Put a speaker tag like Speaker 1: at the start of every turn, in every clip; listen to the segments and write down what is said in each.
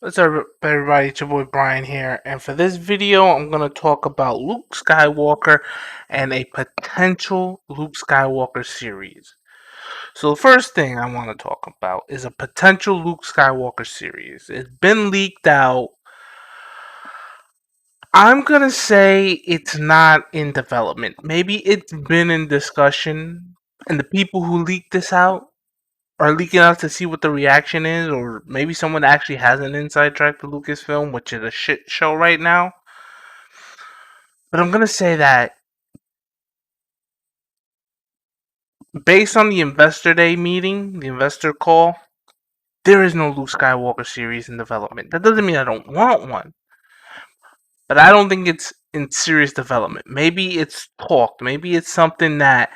Speaker 1: What's up, everybody? It's your boy Brian here, and for this video, I'm going to talk about Luke Skywalker and a potential Luke Skywalker series. So, the first thing I want to talk about is a potential Luke Skywalker series. It's been leaked out. I'm going to say it's not in development. Maybe it's been in discussion, and the people who leaked this out are leaking out to see what the reaction is, or maybe someone actually has an inside track to Lucasfilm, which is a shit show right now. But I'm gonna say that based on the Investor Day meeting, the investor call, there is no Luke Skywalker series in development. That doesn't mean I don't want one, but I don't think it's in serious development. Maybe it's talked. Maybe it's something that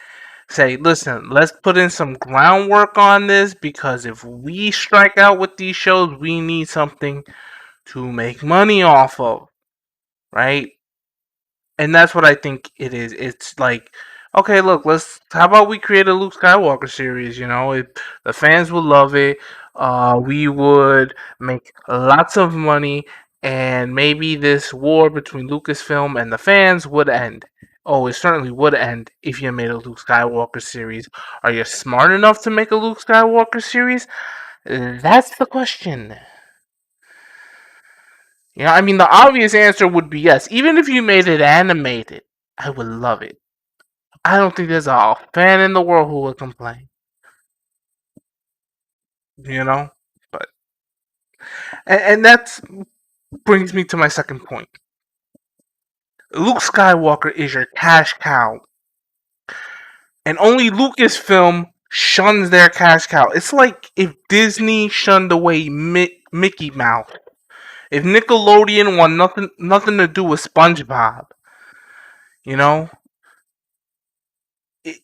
Speaker 1: say, listen, let's put in some groundwork on this because if we strike out with these shows, we need something to make money off of, right? And that's what I think it is. It's like, okay, look, let's. How about we create a Luke Skywalker series? The fans would love it. We would make lots of money, and maybe this war between Lucasfilm and the fans would end. Oh, it certainly would end if you made a Luke Skywalker series. Are you smart enough to make a Luke Skywalker series? That's the question. I mean, the obvious answer would be yes. Even if you made it animated, I would love it. I don't think there's a fan in the world who would complain. You know, but and that brings me to my second point. Luke Skywalker is your cash cow, and only Lucasfilm shuns their cash cow. It's like if Disney shunned away Mickey Mouse. If Nickelodeon want nothing to do with SpongeBob, you know, it,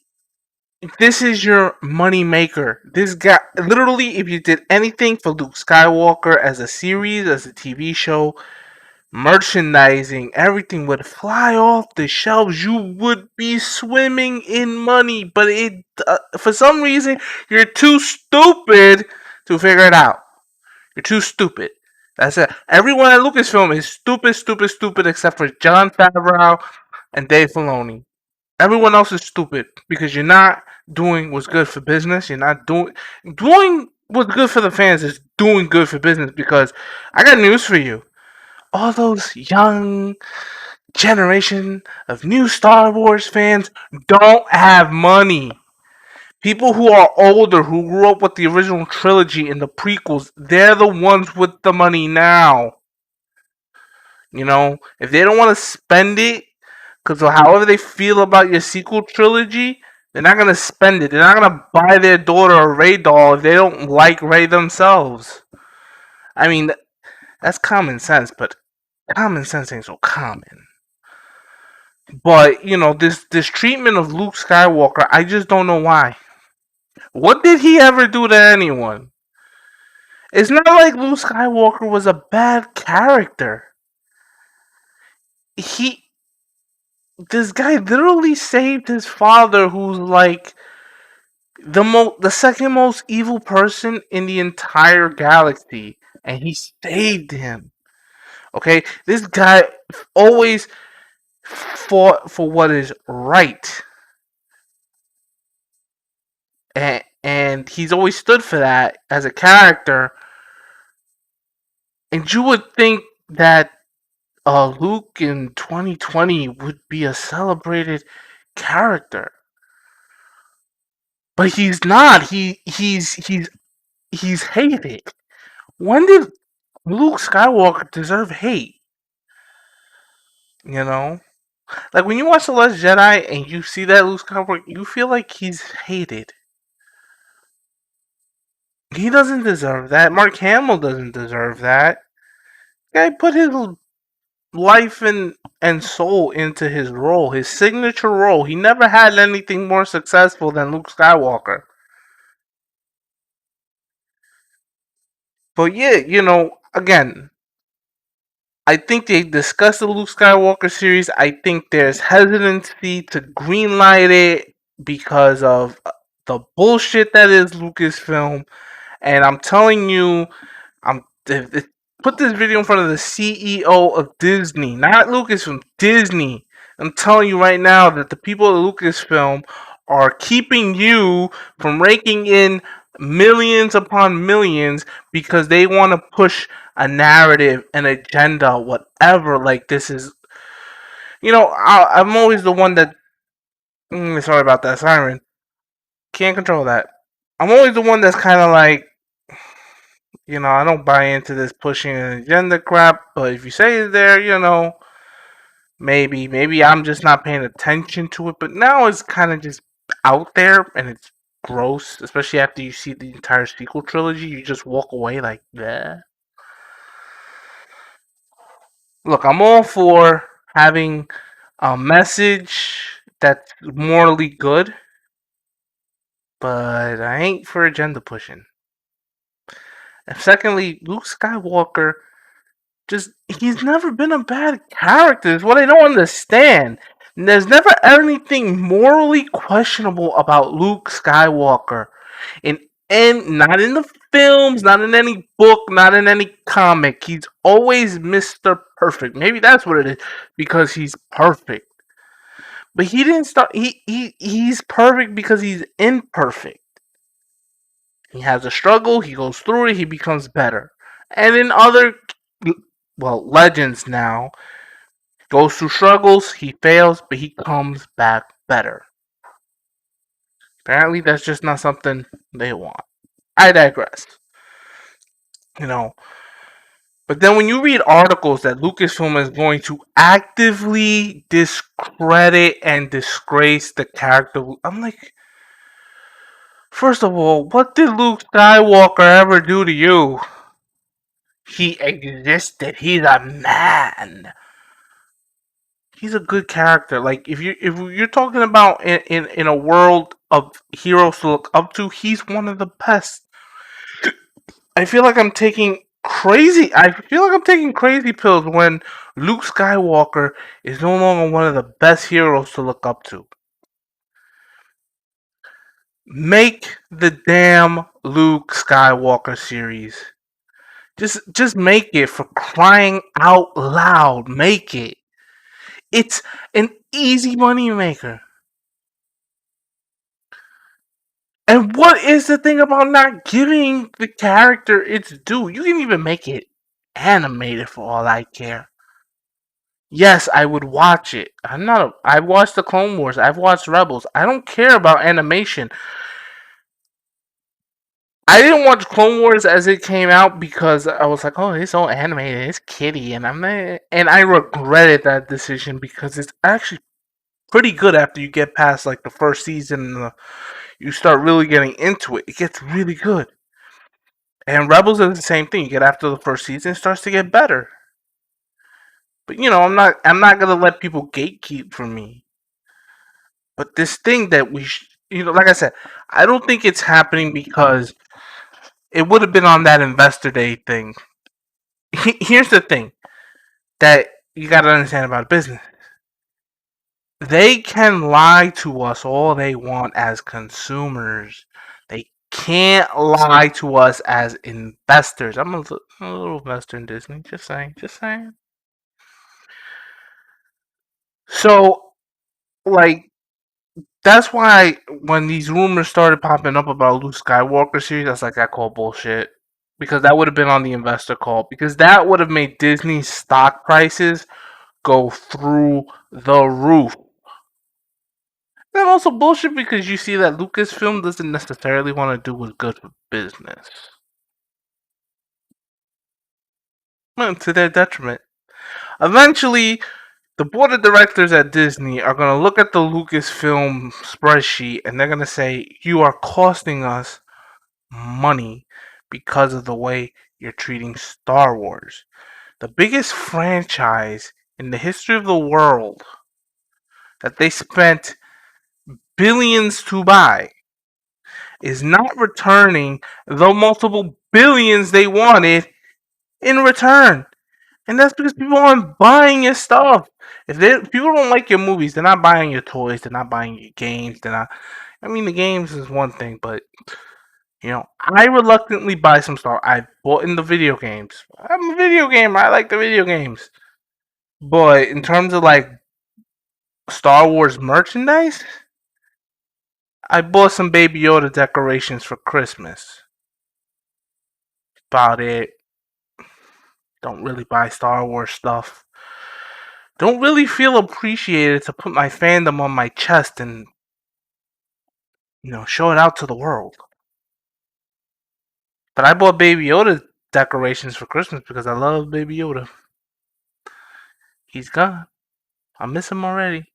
Speaker 1: this is your money maker. This guy, literally, if you did anything for Luke Skywalker as a series, as a TV show, merchandising, everything would fly off the shelves. You would be swimming in money, but for some reason, you're too stupid to figure it out. You're too stupid. That's it. Everyone at Lucasfilm is stupid, stupid, stupid, except for John Favreau and Dave Filoni. Everyone else is stupid because you're not doing what's good for business. You're not doing what's good for the fans is doing good for business because I got news for you. All those young generation of new Star Wars fans don't have money. People who are older, who grew up with the original trilogy and the prequels, they're the ones with the money now. If they don't want to spend it, because however they feel about your sequel trilogy, they're not gonna spend it. They're not gonna buy their daughter a Rey doll if they don't like Rey themselves. I mean, that's common sense, but common sense ain't so common. But this treatment of Luke Skywalker, I just don't know why. What did he ever do to anyone? It's not like Luke Skywalker was a bad character. He this guy literally saved his father, who's like the second most evil person in the entire galaxy, and he saved him. Okay, this guy always fought for what is right, and he's always stood for that as a character. And you would think that Luke in 2020 would be a celebrated character, but he's not. He's hated. When did Luke Skywalker deserve hate? You know, like when you watch The Last Jedi and you see that Luke Skywalker, you feel like he's hated. He doesn't deserve that. Mark Hamill doesn't deserve that. Guy put his life and soul into his role, his signature role. He never had anything more successful than Luke Skywalker. But yeah, again, I think they discussed the Luke Skywalker series. I think there's hesitancy to greenlight it because of the bullshit that is Lucasfilm. And I'm telling you, I'm Put this video in front of the CEO of Disney, not Lucasfilm, Disney. I'm telling you right now that the people at Lucasfilm are keeping you from raking in millions upon millions because they want to push a narrative, an agenda, whatever. Like, this is, I'm always the one that. Sorry about that, siren. Can't control that. I'm always the one that's kind of like, I don't buy into this pushing an agenda crap, but if you say it's there, maybe I'm just not paying attention to it. But now it's kind of just out there and it's gross, especially after you see the entire sequel trilogy. You just walk away like that. Look, I'm all for having a message that's morally good, but I ain't for agenda pushing. And secondly, Luke Skywalker, just he's never been a bad character. Is what I don't understand. There's never anything morally questionable about Luke Skywalker, in and not in the films, not in any book, not in any comic. He's always Mr. Perfect. Maybe that's what it is, because he's perfect. But he didn't start. He's perfect because he's imperfect. He has a struggle. He goes through it. He becomes better. And in other, legends now, goes through struggles, he fails, but he comes back better. Apparently, that's just not something they want. I digress. You know, but then when you read articles that Lucasfilm is going to actively discredit and disgrace the character, I'm like, first of all, what did Luke Skywalker ever do to you? He existed. He's a man. He's a good character. Like, if you're talking about in a world of heroes to look up to, he's one of the best. I feel like I'm taking crazy. I feel like I'm taking crazy pills when Luke Skywalker is no longer one of the best heroes to look up to. Make the damn Luke Skywalker series. Just make it, for crying out loud. Make it. It's an easy money maker. And what is the thing about not giving the character its due? You can even make it animated for all I care. Yes, I would watch it. I've watched the Clone Wars. I've watched Rebels. I don't care about animation. I didn't watch Clone Wars as it came out because I was like, "Oh, it's all animated. It's kiddie," and I regretted that decision because it's actually pretty good after you get past like the first season and you start really getting into it. It gets really good. And Rebels is the same thing. You get after the first season, it starts to get better. But I'm not gonna let people gatekeep for me. But this thing that like I said, I don't think it's happening because it would have been on that investor day thing. Here's the thing that you got to understand about business. They can lie to us all they want as consumers. They can't lie to us as investors. I'm a little investor in Disney. Just saying. Just saying. So, like, that's why when these rumors started popping up about Luke Skywalker series, I was like, I call bullshit. Because that would have been on the investor call. Because that would have made Disney's stock prices go through the roof. And also bullshit because you see that Lucasfilm doesn't necessarily want to do what's good for business. To their detriment. Eventually, the board of directors at Disney are going to look at the Lucasfilm spreadsheet and they're going to say, you are costing us money because of the way you're treating Star Wars. The biggest franchise in the history of the world that they spent billions to buy is not returning the multiple billions they wanted in return. And that's because people aren't buying your stuff. If people don't like your movies, they're not buying your toys, they're not buying your games, they're not. I mean, the games is one thing, but I reluctantly buy some Star. I bought in the video games. I'm a video gamer. I like the video games. But in terms of like Star Wars merchandise, I bought some Baby Yoda decorations for Christmas. About it. Don't really buy Star Wars stuff. Don't really feel appreciated to put my fandom on my chest and show it out to the world. But I bought Baby Yoda decorations for Christmas because I love Baby Yoda. He's gone. I miss him already.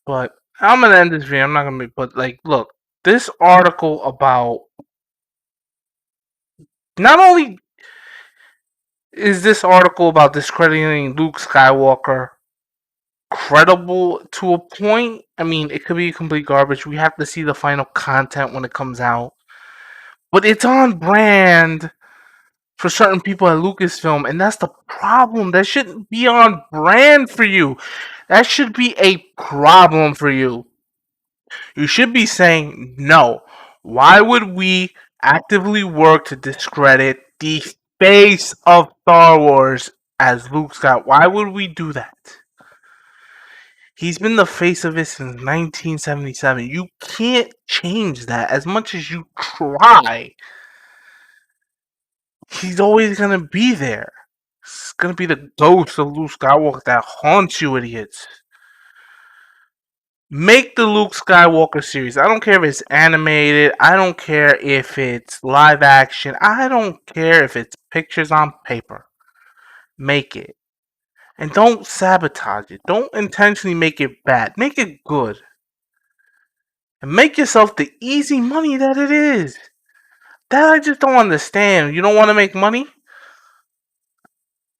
Speaker 1: But I'm gonna end this video. I'm not gonna be. But like, look, this article about not only is this article about discrediting Luke Skywalker credible to a point. I mean, it could be complete garbage. We have to see the final content when it comes out. But it's on brand for certain people at Lucasfilm, and that's the problem. That shouldn't be on brand for you. That should be a problem for you. You should be saying, no. Why would we actively work to discredit the face of Star Wars as Luke Skywalker? Why would we do that? He's been the face of it since 1977. You can't change that as much as you try. He's always going to be there. It's going to be the ghost of Luke Skywalker that haunts you idiots. Make the Luke Skywalker series. I don't care if it's animated. I don't care if it's live action. I don't care if it's pictures on paper. Make it. And don't sabotage it. Don't intentionally make it bad. Make it good. And make yourself the easy money that it is. That I just don't understand. You don't want to make money?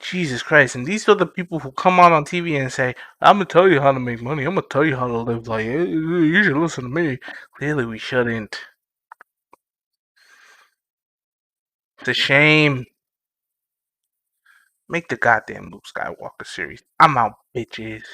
Speaker 1: Jesus Christ. And these are the people who come on TV and say, I'm going to tell you how to make money. I'm going to tell you how to live. Like, you should listen to me. Clearly, we shouldn't. It's a shame. Make the goddamn Luke Skywalker series. I'm out, bitches.